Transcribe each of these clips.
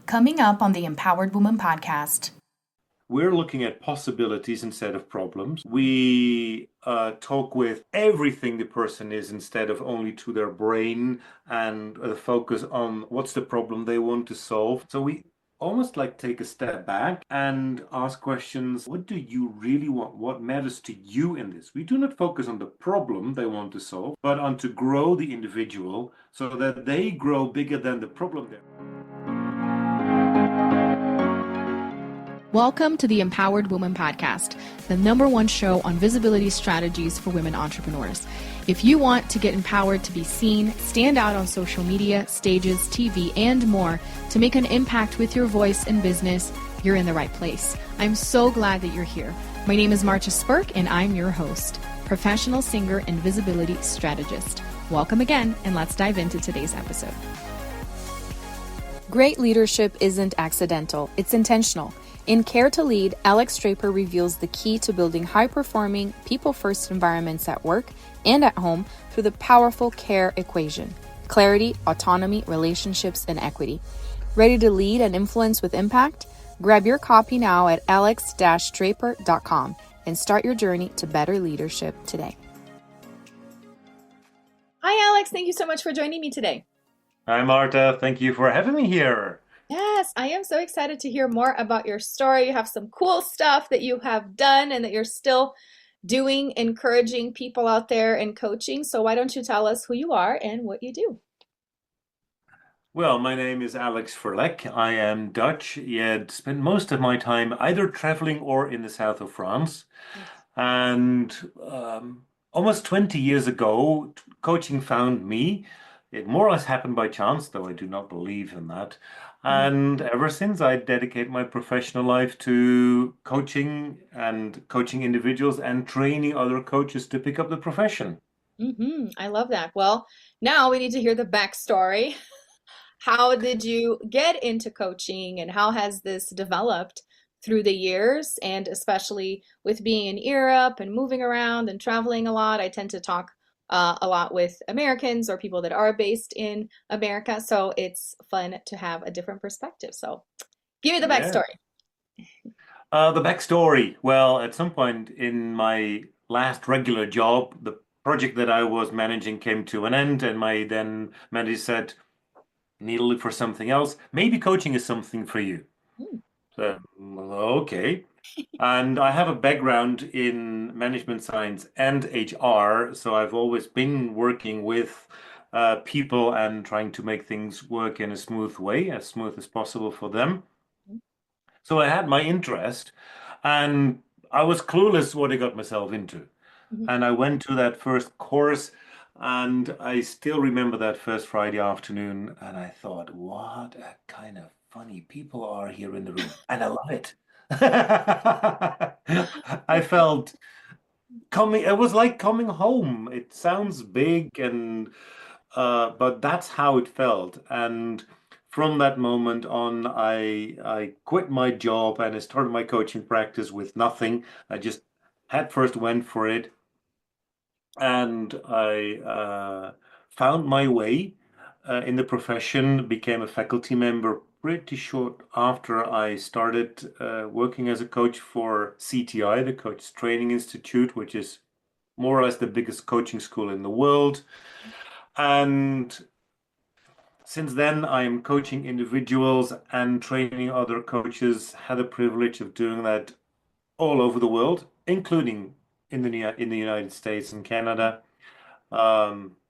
Coming up on the Empowered Woman podcast. We're looking at possibilities instead of problems. We talk with everything the person is instead of only to their brain and focus on what's the problem they want to solve. So we almost like take a step back and ask questions. What do you really want? What matters to you in this? We do not focus on the problem they want to solve, but on to grow the individual so that they grow bigger than the problem. Welcome to the Empowered Woman Podcast, the #1 show on visibility strategies for women entrepreneurs. If you want to get empowered to be seen, stand out on social media, stages, TV, and more to make an impact with your voice and business, you're in the right place. I'm so glad that you're here. My name is Marcia Spurk, and I'm your host, professional singer and visibility strategist. Welcome again, and let's dive into today's episode. Great leadership isn't accidental, it's intentional. In Care to Lead, Alex Draper reveals the key to building high-performing, people-first environments at work and at home through the powerful CARE equation: clarity, autonomy, relationships, and equity. Ready to lead and influence with impact? Grab your copy now at alex-draper.com and start your journey to better leadership today. Hi, Alex. Thank you so much for joining me today. Hi, Marta. Thank you for having me here. Yes, I am so excited to hear more about your story. You have some cool stuff that you have done and that you're still doing, encouraging people out there and coaching. So why don't you tell us who you are and what you do? Well, my name is Alex Verlek. I am Dutch, yet spent most of my time either traveling or in the south of France. And almost 20 years ago, coaching found me. It more or less happened by chance, though I do not believe in that. And ever since, I dedicate my professional life to coaching and coaching individuals and training other coaches to pick up the profession. I love that. Well, now we need to hear the backstory. How did you get into coaching and how has this developed through the years? And especially with being in Europe and moving around and traveling a lot, I tend to talk a lot with Americans or people that are based in America. So it's fun to have a different perspective. So give me the Yeah. backstory. The backstory. Well, at some point in my last regular job, the project that I was managing came to an end, and my then manager said, "Need to look for something else. Maybe coaching is something for you." Hmm. So, okay. And I have a background in management science and HR, so I've always been working with people and trying to make things work in a smooth way, as smooth as possible for them. So I had my interest, and I was clueless what I got myself into. Mhm. And I went to that first course, and I still remember that first Friday afternoon, and I thought, what a kind of funny people are here in the room. And I love it. I felt coming, it was like coming home. It sounds big and but that's how it felt. And from that moment on, I quit my job and I started my coaching practice with nothing. I just had first went for it, and I found my way in the profession, became a faculty member pretty short after I started working as a coach for CTI, the Coach Training Institute, which is more or less the biggest coaching school in the world. And since then, I am coaching individuals and training other coaches. Had the privilege of doing that all over the world, including in the United States and Canada.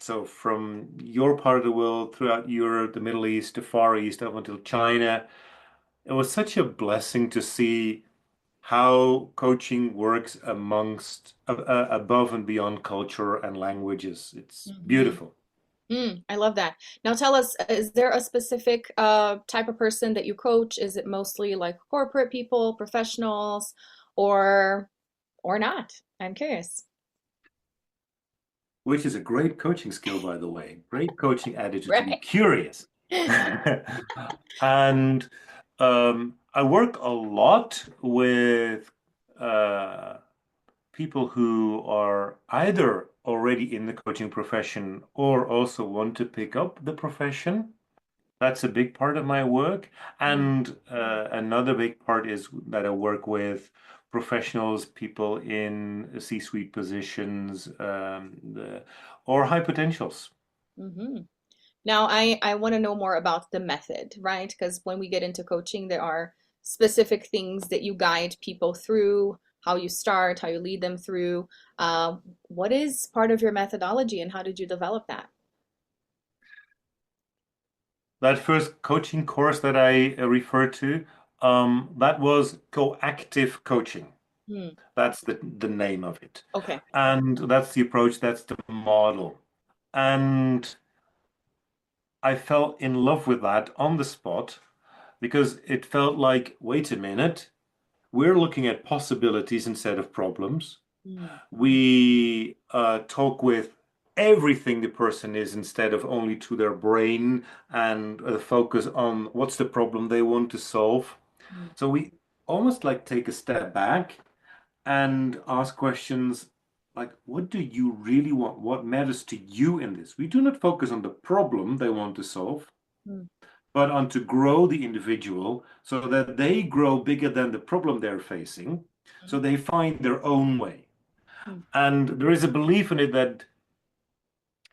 So from your part of the world, throughout Europe, the Middle East, the Far East, up until China, it was such a blessing to see how coaching works amongst above and beyond culture and languages. It's Mhm. beautiful. I love that. Now tell us, is there a specific type of person that you coach? Is it mostly like corporate people, professionals, or not? I'm curious. Which is a great coaching skill, by the way. Great coaching attitude to be Right. curious. And I work a lot with uh, people who are either already in the coaching profession or also want to pick up the profession. That's a big part of my work. And another big part is that I work with professionals, people in C-suite positions, or high potentials. Hmm. Now, I want to know more about the method, right? Because when we get into coaching, there are specific things that you guide people through, how you start, how you lead them through. What is part of your methodology and how did you develop that? That first coaching course that I referred to, that was coactive coaching. Hmm. That's the name of it. Okay. And that's the approach, that's the model. And I fell in love with that on the spot because it felt like, wait a minute, we're looking at possibilities instead of problems. Hmm. We talk with everything the person is instead of only to their brain and focus on what's the problem they want to solve. Hmm. So we almost like take a step back and ask questions like, what do you really want? What matters to you in this? We do not focus on the problem they want to solve, Hmm. but on to grow the individual so that they grow bigger than the problem they're facing, so they find their own way. Hmm. And there is a belief in it that,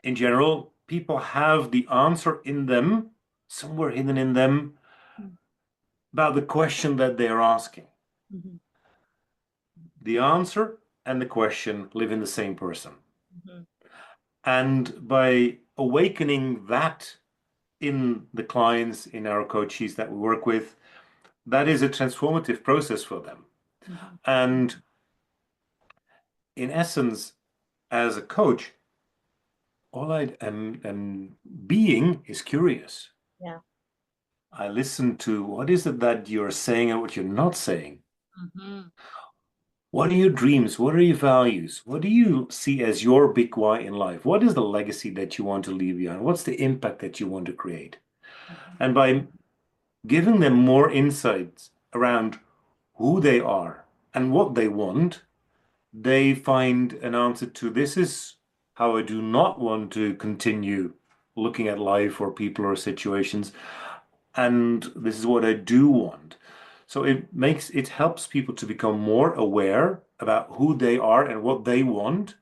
in general, people have the answer in them, somewhere hidden in them, Hmm. about the question that they're asking. Hmm. The answer and the question live in the same person. Hmm. And by awakening that in the clients, in our coaches that we work with, that is a transformative process for them. Hmm. And in essence, as a coach, all I am being is curious. Yeah. I listen to what is it that you're saying and what you're not saying. Hmm. What are your dreams? What are your values? What do you see as your big why in life? What is the legacy that you want to leave behind? What's the impact that you want to create? And by giving them more insights around who they are and what they want, they find an answer to this is how I do not want to continue looking at life or people or situations, and this is what I do want. So it helps people to become more aware about who they are and what they want.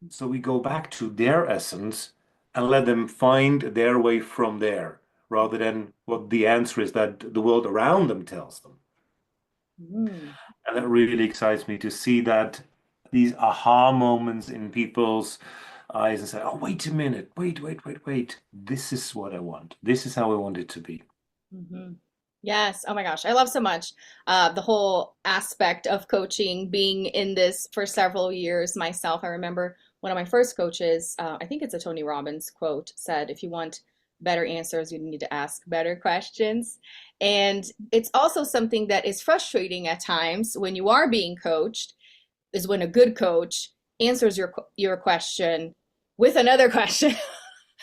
So we go back to their essence and let them find their way from there, rather than what the answer is that the world around them tells them. Hmm. And that really excites me to see that these aha moments in people's eyes and say, oh, wait a minute, wait. This is what I want. This is how I want it to be. Hmm. Yes. Oh my gosh. I love so much the whole aspect of coaching, being in this for several years myself. I remember one of my first coaches, I think it's a Tony Robbins quote, said, if you want better answers, you need to ask better questions. And it's also something that is frustrating at times when you are being coached, is when a good coach answers your question with another question.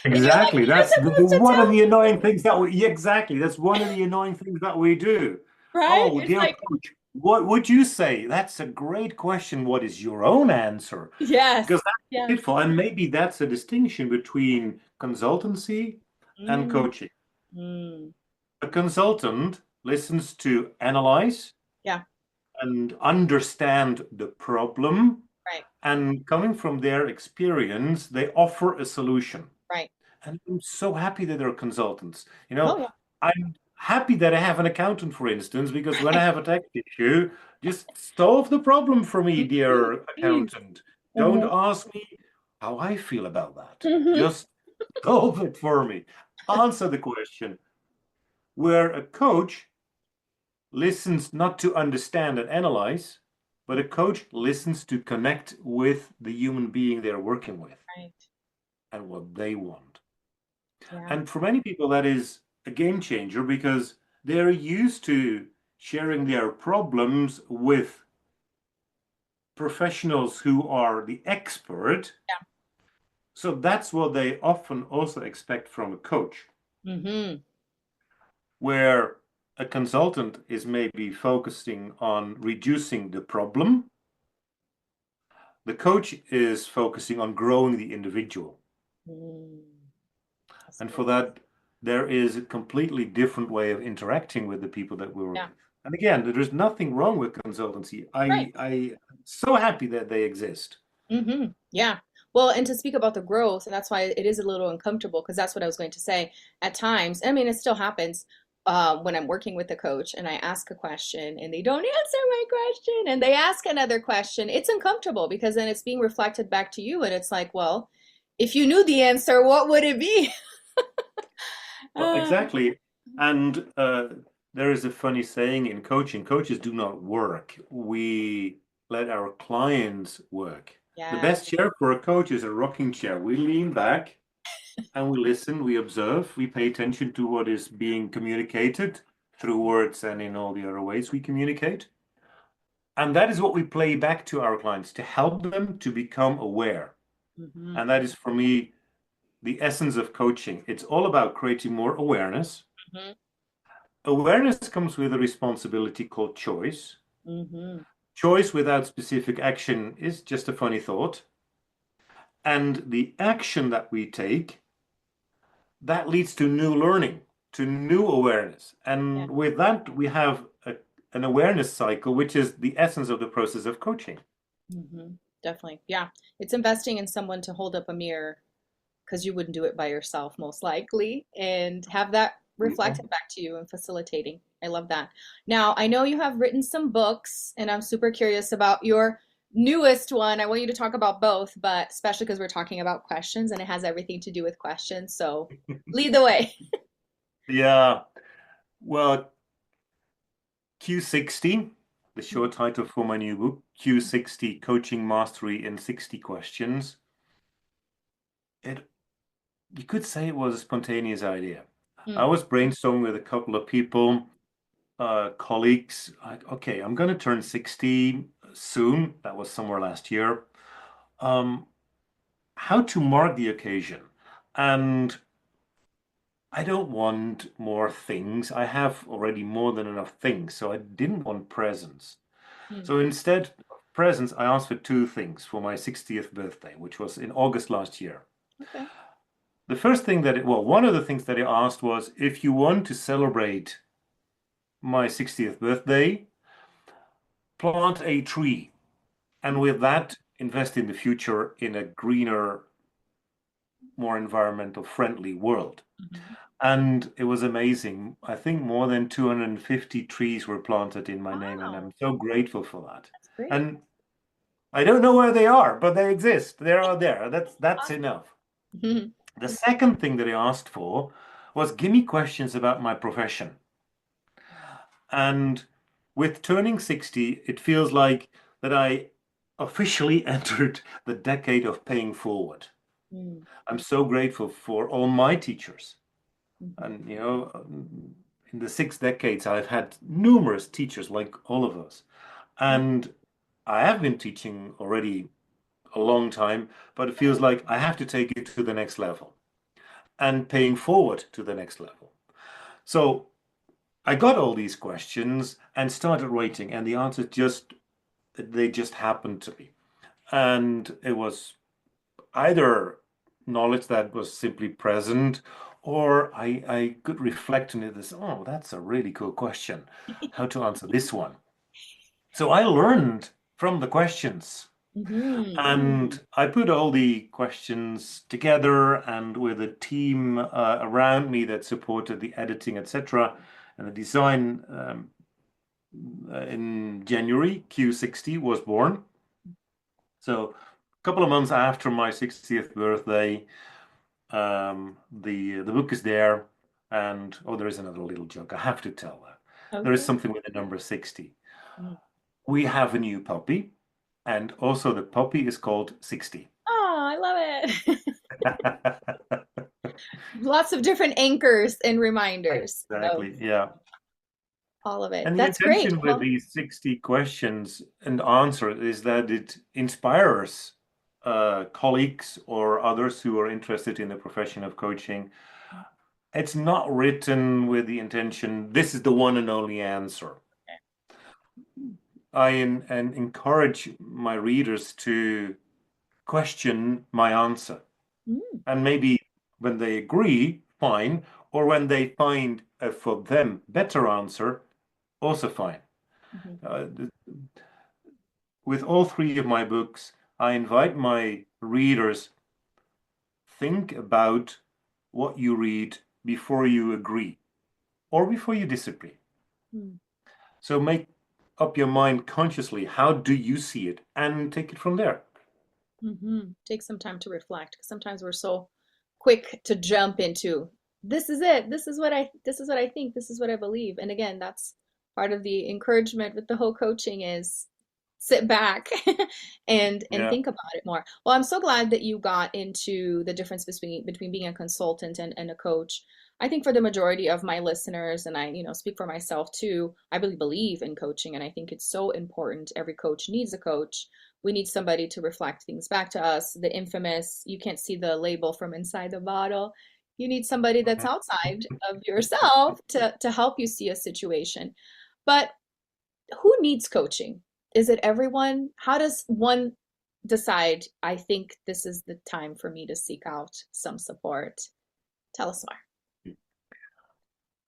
And you're like, Exactly. you're That's supposed to one of tell the me, annoying things that we, yeah, exactly. That's one of the annoying things that we do. right? Oh, It's dear like, coach, what would you say? That's a great question. What is your own answer? yes, Because that's yes. pitfall. And maybe that's a distinction between consultancy and Mm, coaching. mm, A consultant listens to analyze yeah, and understand the problem, right, and coming from their experience, they offer a solution. right. And I'm so happy that there are consultants. Oh, yeah. I'm happy that I have an accountant, for instance, because when I have a tax issue, just solve the problem for me, Mhm, dear please. accountant. Don't Mhm, ask me how I feel about that. mhm, Just solve it for me. Answer the question. Where a coach listens not to understand and analyze, but a coach listens to connect with the human being they're working with right. and what they want. Yeah. And for many people, that is a game changer because they're used to sharing their problems with professionals who are the expert. Yeah. So that's what they often also expect from a coach, Hmm. where a consultant is maybe focusing on reducing the problem. The coach is focusing on growing the individual. Mm, that's And good. for that, there is a completely different way of interacting with the people that we work Yeah. with. And again, there's nothing wrong with consultancy. Right. I'm so happy that they exist. Yeah. Well, and to speak about the growth, and that's why it is a little uncomfortable, because that's what I was going to say. At times, I mean, it still happens when I'm working with a coach and I ask a question and they don't answer my question and they ask another question. It's uncomfortable because then it's being reflected back to you, and it's like, well, if you knew the answer, what would it be? Well, Uh, exactly. And there is a funny saying in coaching, coaches do not work. We let our clients work. The yeah. best chair for a coach is a rocking chair. We lean back and we listen, we observe, we pay attention to what is being communicated through words and in all the other ways we communicate. And that is what we play back to our clients to help them to become aware. Hmm. And that is for me the essence of coaching. It's all about creating more awareness. Hmm. Awareness comes with a responsibility called choice. Hmm. Choice without specific action is just a funny thought. And the action that we take, that leads to new learning, to new awareness. Yeah. And with that, we have an awareness cycle, which is the essence of the process of coaching. Definitely. Yeah. It's investing in someone to hold up a mirror because you wouldn't do it by yourself, most likely, and have that reflected back to you and facilitating. I love that. Now, I know you have written some books, and I'm super curious about your newest one. I want you to talk about both, but especially because we're talking about questions and it has everything to do with questions. So lead the way. Yeah. Well, Q60, the short title for my new book, Q60 Coaching Mastery in 60 Questions. You could say it was a spontaneous idea. I Mm, was brainstorming with a couple of people, colleagues. Okay, I'm going to turn 60 soon. That was somewhere last year. Um, how to mark the occasion. And I don't want more things. I have already more than enough things. So I didn't want presents. mm, So instead of presents, I asked for two things for my 60th birthday, which was in August last year. okay. The first thing one of the things that I asked was if you want to celebrate my 60th birthday, plant a tree. And with that, invest in the future in a greener, more environmental friendly world. Mhm. And it was amazing. I think more than 250 trees were planted in my name, and I'm Wow, so grateful for that. that's great. And I don't know where they are, but they exist. They're out there. That's Awesome. enough. Mhm. The second thing that I asked for was give me questions about my profession. And with turning 60, it feels like that I officially entered the decade of paying forward. Mm, I'm so grateful for all my teachers. mhm. And, in the 6 decades, I've had numerous teachers like all of us. And I have been teaching already a long time, but it feels like I have to take it to the next level and paying forward to the next level. So I got all these questions and started writing, and the answers they just happened to me. And it was either knowledge that was simply present, or I could reflect on it as, oh, that's a really cool question. How to answer this one. So I learned from the questions. Mhm. And I put all the questions together and with a team around me that supported the editing, etc., and the design in January, Q60 was born. So a couple of months after my 60th birthday, the book is there. And oh, there is another little joke. I have to tell that. There is Okay. something with the number 60. Mm. We have a new puppy, and also the puppy is called 60. Oh, I love it. Lots of different anchors and reminders of Exactly. Yeah. all of it. And the That's great. intention with Well, these 60 questions and answers is that it inspires colleagues or others who are interested in the profession of coaching. It's not written with the intention, this is the one and only answer. And encourage my readers to question my answer. mm, And maybe when they agree, fine, or when they find a for them better answer, also fine. With all three of my books, I invite my readers, think about what you read before you agree or before you disagree. So make up your mind consciously. How do you see it? And take it from there. Take some time to reflect, because sometimes we're so quick to jump into this is it. This is what I think. This is what I believe. And again, that's part of the encouragement with the whole coaching is sit back and Yeah. think about it more. Well, I'm so glad that you got into the difference between being a consultant and a coach. I think for the majority of my listeners, and I, speak for myself too, I really believe in coaching, and I think it's so important. Every coach needs a coach. We need somebody to reflect things back to us. The infamous, you can't see the label from inside the bottle. You need somebody that's outside of yourself to help you see a situation. But who needs coaching? Is it everyone? How does one decide, I think this is the time for me to seek out some support? Tell us more.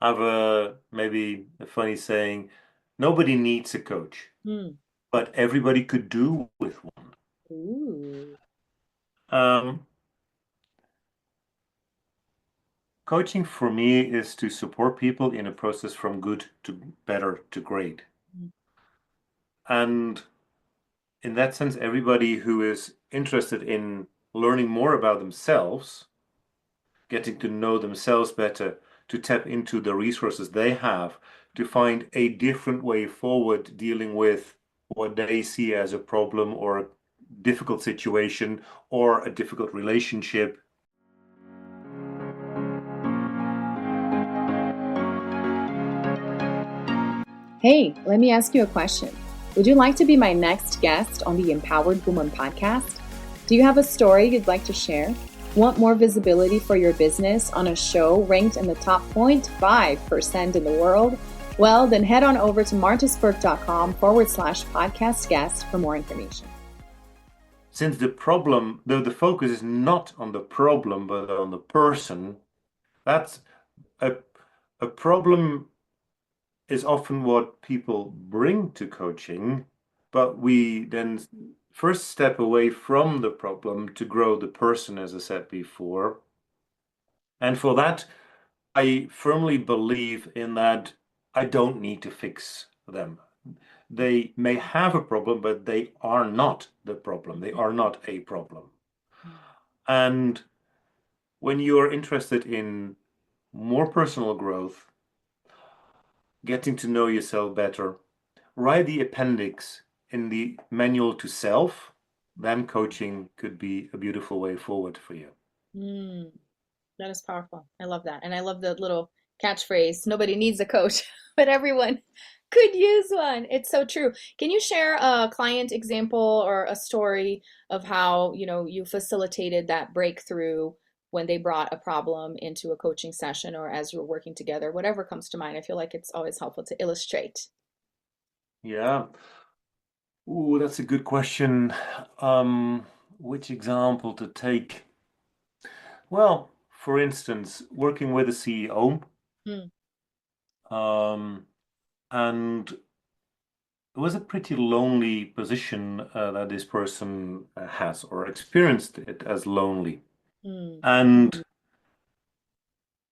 I have maybe a funny saying, nobody needs a coach, but everybody could do with one. Ooh. Coaching for me is to support people in a process from good to better to great. And in that sense, everybody who is interested in learning more about themselves, getting to know themselves better, to tap into the resources they have, to find a different way forward dealing with what they see as a problem or a difficult situation or a difficult relationship. Hey, let me ask you a question. Would you like to be my next guest on the Empowered Woman podcast? Do you have a story you'd like to share? Want more visibility for your business on a show ranked in the top 0.5% in the world? Well, then head on over to martasburg.com/podcast guest for more information. Since the problem, though the focus is not on the problem, but on the person, that's a problem is often what people bring to coaching, but we then first step away from the problem to grow the person, as I said before. And for that, I firmly believe in that I don't need to fix them. They may have a problem, but they are not the problem. They are not a problem. And when you are interested in more personal growth, getting to know yourself better, write the appendix in the manual to self, then coaching could be a beautiful way forward for you. That is powerful. I love that. And I love the little catchphrase, nobody needs a coach, but everyone could use one. It's so true. Can you share a client example or a story of how, you facilitated that breakthrough when they brought a problem into a coaching session or as you were working together, whatever comes to mind? I feel like it's always helpful to illustrate. Yeah. Ooh, that's a good question. Which example to take? Well, for instance, working with a CEO, and it was a pretty lonely position that this person has or experienced it as lonely. And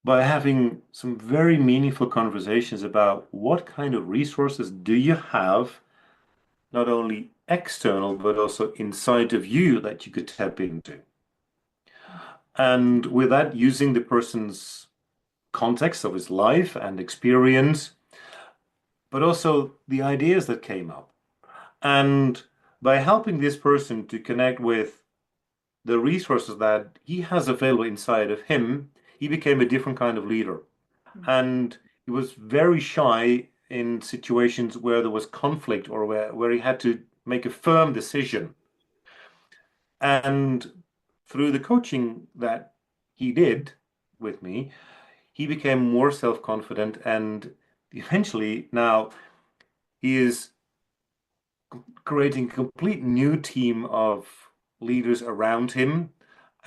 by having some very meaningful conversations about what kind of resources do you have, not only external, but also inside of you that you could tap into. And with that, using the person's context of his life and experience, but also the ideas that came up. And by helping this person to connect with the resources that he has available inside of him, he became a different kind of leader. And he was very shy in situations where there was conflict or where he had to make a firm decision. And through the coaching that he did with me, he became more self-confident, and eventually now he is creating a complete new team of leaders around him,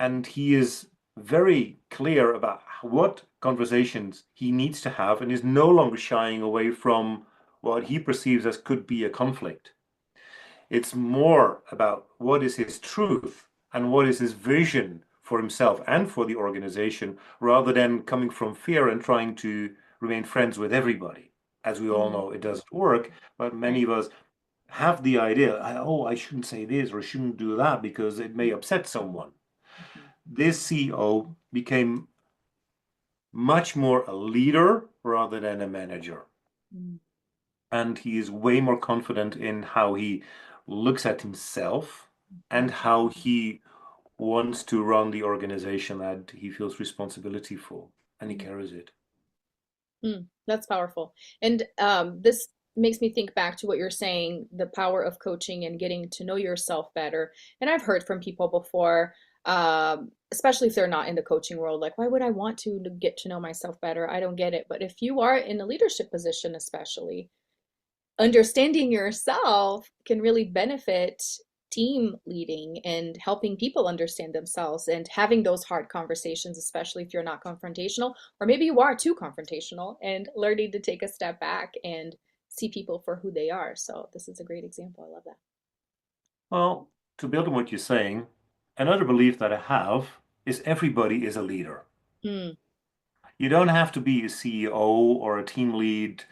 and he is very clear about what conversations he needs to have and is no longer shying away from what he perceives as could be a conflict. It's more about what is his truth and what is his vision for himself and for the organization, rather than coming from fear and trying to remain friends with everybody. As we all know, it doesn't work, but many of us have the idea, oh, I shouldn't say this or shouldn't do that because it may upset someone. This CEO became much more a leader rather than a manager. And he is way more confident in how he looks at himself and how he wants to run the organization that he feels responsibility for, and he carries it. That's powerful. And this makes me think back to what you're saying, the power of coaching and getting to know yourself better. And I've heard from people before, especially if they're not in the coaching world, like, why would I want to get to know myself better? I don't get it. But if you are in a leadership position, especially, understanding yourself can really benefit team leading and helping people understand themselves and having those hard conversations, especially if you're not confrontational, or maybe you are too confrontational, and learning to take a step back and see people for who they are. So this is a great example. I love that. Well, to build on what you're saying, another belief that I have is everybody is a leader. You don't have to be a CEO or a team lead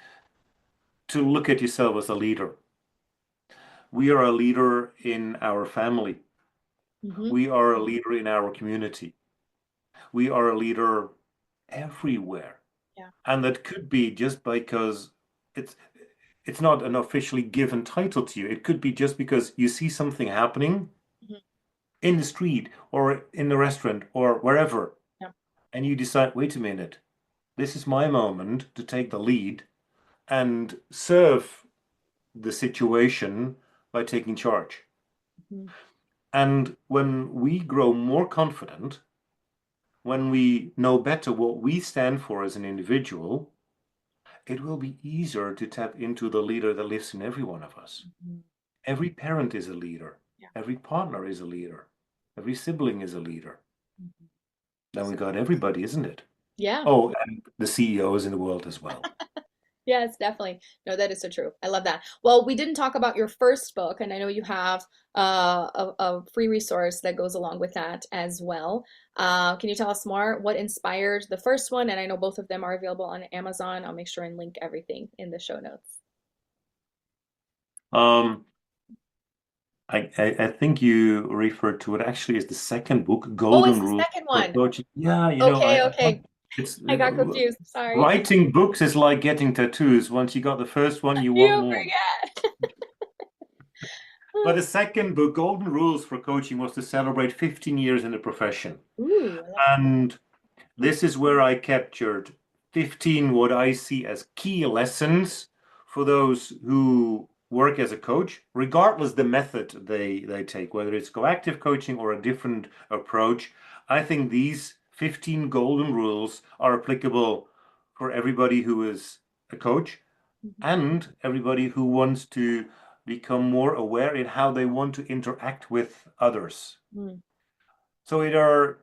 to look at yourself as a leader. We are a leader in our family. We are a leader in our community. We are a leader everywhere. And that could be just because it's not an officially given title to you. It could be just because you see something happening in the street or in the restaurant or wherever. And you decide, wait a minute, this is my moment to take the lead and serve the situation by taking charge. And when we grow more confident, when we know better what we stand for as an individual, it will be easier to tap into the leader that lives in every one of us. Every parent is a leader. Every partner is a leader. Every sibling is a leader. Then we got everybody, isn't it? Yeah. Oh, and the CEOs in the world as well. Yes, definitely. No, that is so true. I love that. Well, we didn't talk about your first book, and I know you have a free resource that goes along with that as well. Can you tell us more? What inspired the first one? And I know both of them are available on Amazon. I'll make sure and link everything in the show notes. I think you referred to it actually as the second book, Oh, it's Golden the Rules second for one. Coaching. Yeah, you know, Okay. it's I got confused. Sorry. writing books is like getting tattoos. Once you got the first one, you want You more. forget. But the second book, Golden Rules for Coaching, was to celebrate 15 years in the profession. Ooh, And this is where I captured 15 what I see as key lessons for those who work as a coach, regardless the method they take, whether it's coactive coaching or a different approach. I think these 15 golden rules are applicable for everybody who is a coach and everybody who wants to become more aware in how they want to interact with others. So it are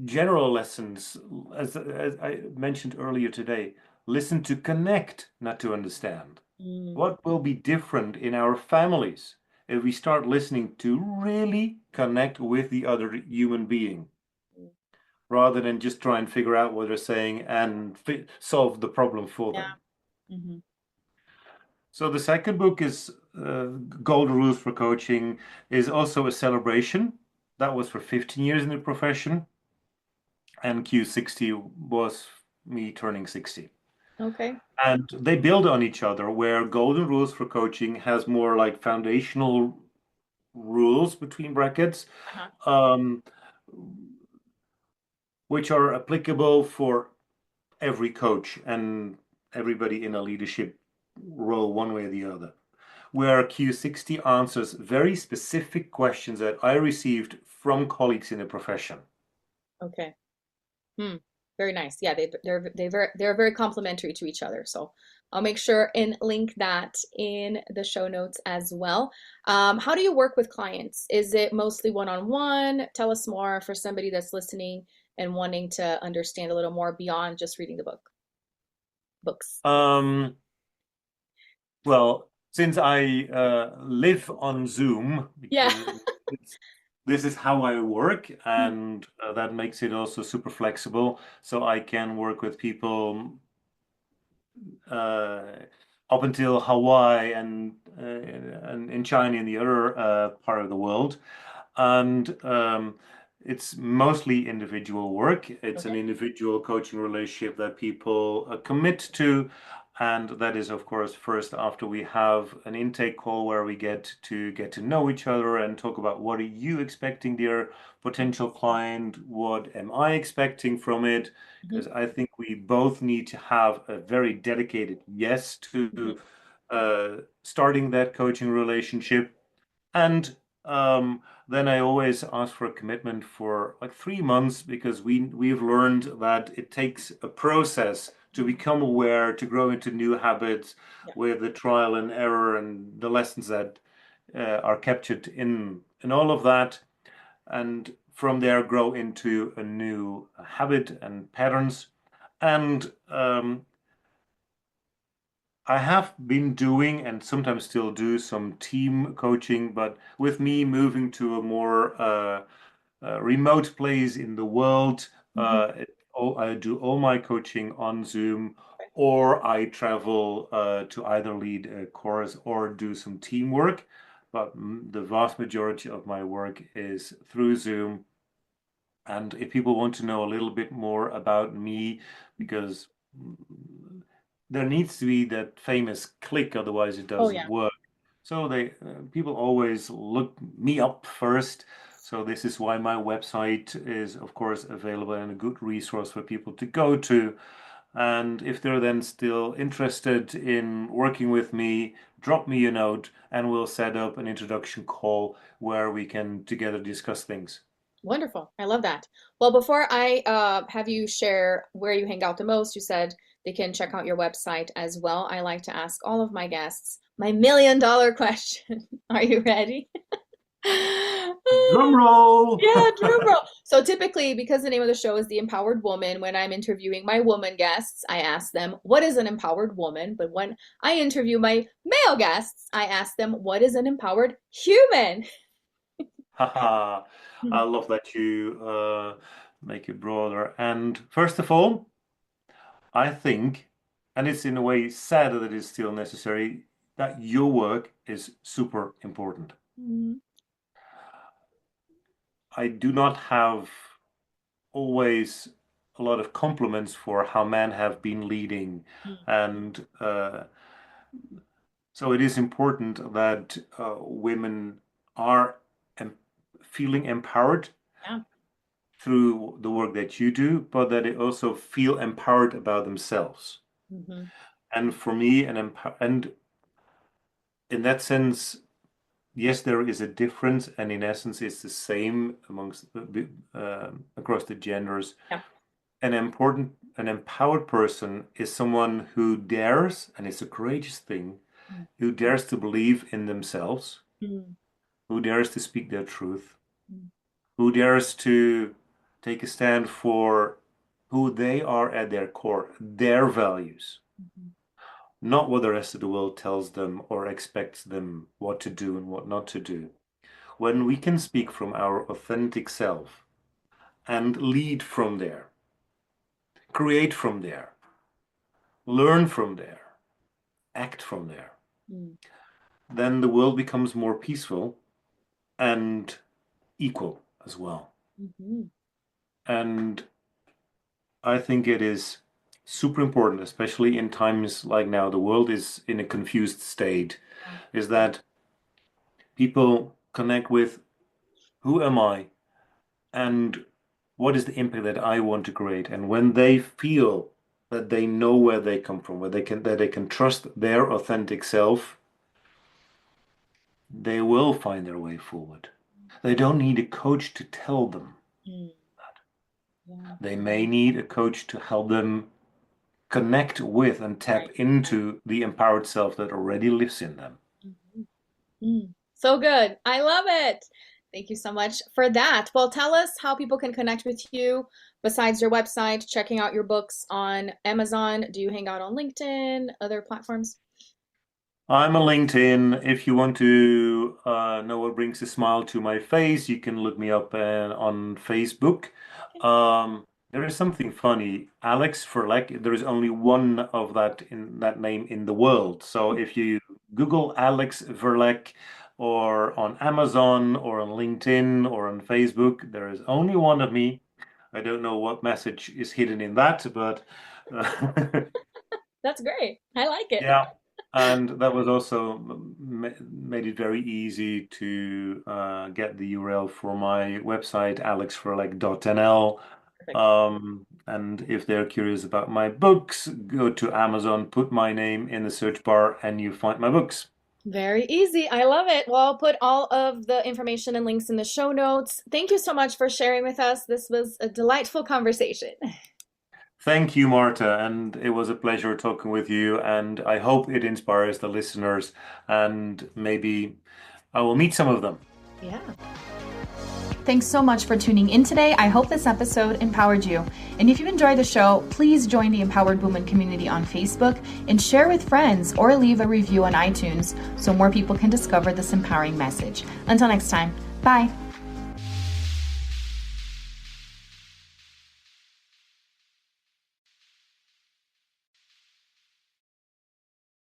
general lessons, as I mentioned earlier today. Listen to connect, not to understand. What will be different in our families if we start listening to really connect with the other human being, rather than just try and figure out what they're saying and solve the problem for them? So the second book is Golden Rules for Coaching, is also a celebration. That was for 15 years in the profession. And Q60 was me turning 60. Okay. And they build on each other, where Golden Rules for Coaching has more like foundational rules between brackets, which are applicable for every coach and everybody in a leadership role one way or the other. Where Q60 answers very specific questions that I received from colleagues in the profession. Okay. Very nice. Yeah, they're very complementary to each other. So I'll make sure and link that in the show notes as well. How do you work with clients? Is it mostly one-on-one? Tell us more for somebody that's listening and wanting to understand a little more beyond just reading the books. Well, since I live on Zoom, Yeah. because this is how I work, and that makes it also super flexible. So I can work with people uh, up until Hawaii and in China in the other part of the world. And it's mostly individual work. It's an Okay. individual coaching relationship that people commit to. And that is, of course, first after we have an intake call where we get to know each other and talk about what are you expecting, dear potential client? What am I expecting from it? Mhm. Because I think we both need to have a very dedicated yes Mhm. to starting that coaching relationship. And then I always ask for a commitment for like 3 months because we've learned that it takes a process to become aware, to grow into new habits Yeah. with the trial and error and the lessons that are captured in all of that, and from there grow into a new habit and patterns. And I have been doing and sometimes still do some team coaching, but with me moving to a more remote place in the world, Mhm. I do all my coaching on Zoom, or I travel to either lead a course or do some teamwork. But the vast majority of my work is through Zoom. And if people want to know a little bit more about me, because there needs to be that famous click, otherwise it Oh doesn't yeah. work. So people always look me up first. So this is why my website is, of course, available and a good resource for people to go to. And if they're then still interested in working with me, drop me a note and we'll set up an introduction call where we can together discuss things. Wonderful. I love that. Well, before I have you share where you hang out the most, you said they can check out your website as well. I like to ask all of my guests my $1,000,000 question. Are you ready? Drum roll! Yeah, drum roll. So typically, because the name of the show is The Empowered Woman, when I'm interviewing my woman guests, I ask them, what is an empowered woman? But when I interview my male guests, I ask them, what is an empowered human? Haha, I love that you make it broader. And first of all, I think, and it's in a way sad that it is still necessary, that your work is super important. Mhm. I do not have always a lot of compliments for how men have been leading. And so it is important that women are em feeling empowered Yeah. through the work that you do, but that they also feel empowered about themselves. Mhm. And for me, and in that sense, yes, there is a difference, and in essence, it's the same amongst across the genders. Yeah. An empowered person is someone who dares, and it's a courageous thing, who dares to believe in themselves, Mhm. who dares to speak their truth, Mhm. who dares to take a stand for who they are at their core, their values, Mhm. not what the rest of the world tells them or expects them what to do and what not to do. When we can speak from our authentic self and lead from there, create from there, learn from there, act from there, Mhm. then the world becomes more peaceful and equal as well. Mhm. And I think it is super important, especially in times like now, the world is in a confused state, Yeah. is that people connect with who am I and what is the impact that I want to create. And when they feel that they know where they come from, where they can trust their authentic self, they will find their way forward. They don't need a coach to tell them. Mhm. Yeah. They may need a coach to help them connect with and tap into the empowered self that already lives in them. So good. I love it. Thank you so much for that. Well, tell us how people can connect with you besides your website, checking out your books on Amazon. Do you hang out on LinkedIn, other platforms? I'm a LinkedIn. If you want to know what brings a smile to my face, you can look me up on Facebook. There is something funny. Alex Verlek, there is only one of that in that name in the world. So if you Google Alex Verlek or on Amazon or on LinkedIn or on Facebook, there is only one of me. I don't know what message is hidden in that, but That's great. I like it. yeah. And that was also made it very easy to get the URL for my website, alexverlek.nl. And if they're curious about my books, go to Amazon, put my name in the search bar, and you find my books. Very easy. I love it. Well, I'll put all of the information and links in the show notes. Thank you so much for sharing with us. This was a delightful conversation. Thank you, Marta, and it was a pleasure talking with you, and I hope it inspires the listeners, and maybe I will meet some of them. Yeah. Thanks so much for tuning in today. I hope this episode empowered you. And if you enjoyed the show, please join the Empowered Woman community on Facebook and share with friends or leave a review on iTunes so more people can discover this empowering message. Until next time, bye.